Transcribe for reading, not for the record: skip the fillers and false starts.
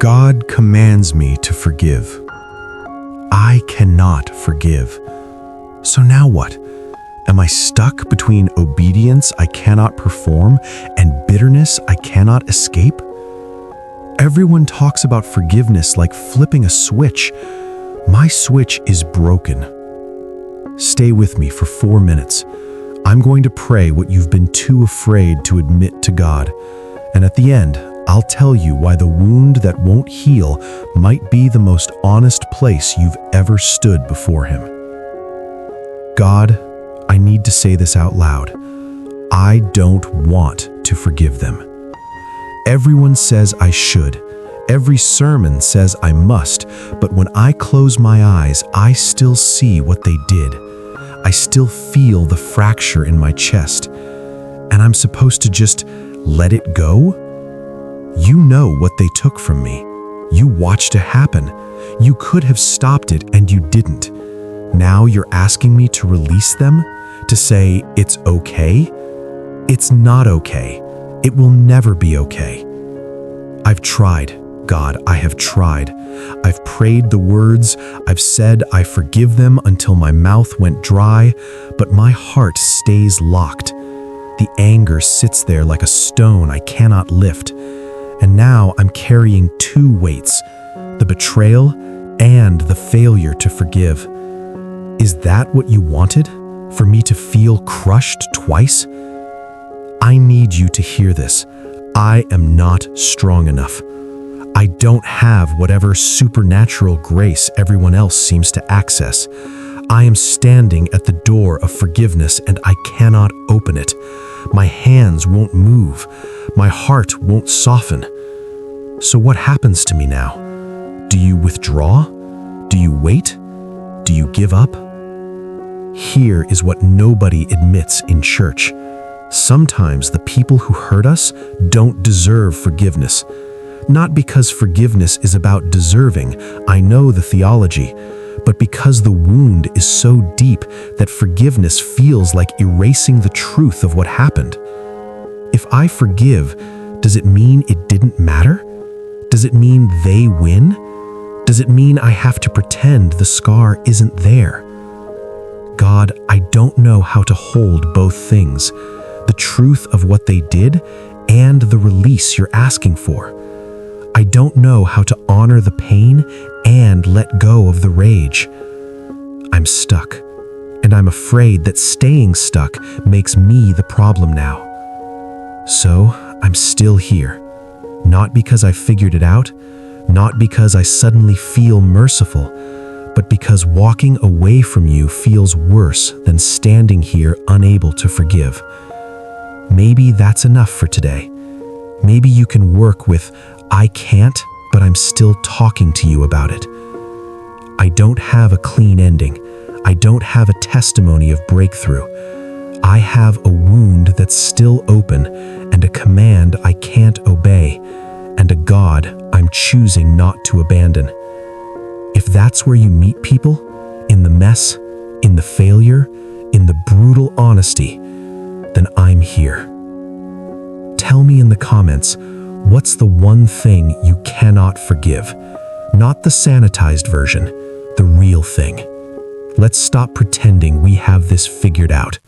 God commands me to forgive. I cannot forgive. So now what? Am I stuck between obedience I cannot perform and bitterness I cannot escape? Everyone talks about forgiveness like flipping a switch. My switch is broken. Stay with me for 4 minutes. I'm going to pray what you've been too afraid to admit to God. And at the end, I'll tell you why the wound that won't heal might be the most honest place you've ever stood before Him. God, I need to say this out loud. I don't want to forgive them. Everyone says I should. Every sermon says I must, but when I close my eyes, I still see what they did. I still feel the fracture in my chest. And I'm supposed to just let it go? You know what they took from me. You watched it happen. You could have stopped it and you didn't. Now you're asking me to release them? To say it's okay? It's not okay. It will never be okay. I've tried, God, I have tried. I've prayed the words, I've said I forgive them until my mouth went dry, but my heart stays locked. The anger sits there like a stone I cannot lift. And now I'm carrying 2 weights, the betrayal and the failure to forgive. Is that what you wanted? For me to feel crushed twice? I need you to hear this. I am not strong enough. I don't have whatever supernatural grace everyone else seems to access. I am standing at the door of forgiveness and I cannot open it. My hands won't move. My heart won't soften. So what happens to me now? Do you withdraw? Do you wait? Do you give up? Here is what nobody admits in church. Sometimes the people who hurt us don't deserve forgiveness. Not because forgiveness is about deserving, I know the theology, but because the wound is so deep that forgiveness feels like erasing the truth of what happened. If I forgive, does it mean it didn't matter? Does it mean they win? Does it mean I have to pretend the scar isn't there? God, I don't know how to hold both things, the truth of what they did and the release you're asking for. I don't know how to honor the pain and let go of the rage. I'm stuck, and I'm afraid that staying stuck makes me the problem now. So I'm still here, not because I figured it out, not because I suddenly feel merciful, but because walking away from you feels worse than standing here unable to forgive. Maybe that's enough for today. Maybe you can work with, I can't, but I'm still talking to you about it. I don't have a clean ending. I don't have a testimony of breakthrough. I have a wound that's still open and a command I can't obey and a God I'm choosing not to abandon. If that's where you meet people, in the mess, in the failure, in the brutal honesty, then I'm here. Tell me in the comments, what's the one thing you cannot forgive? Not the sanitized version, the real thing. Let's stop pretending we have this figured out.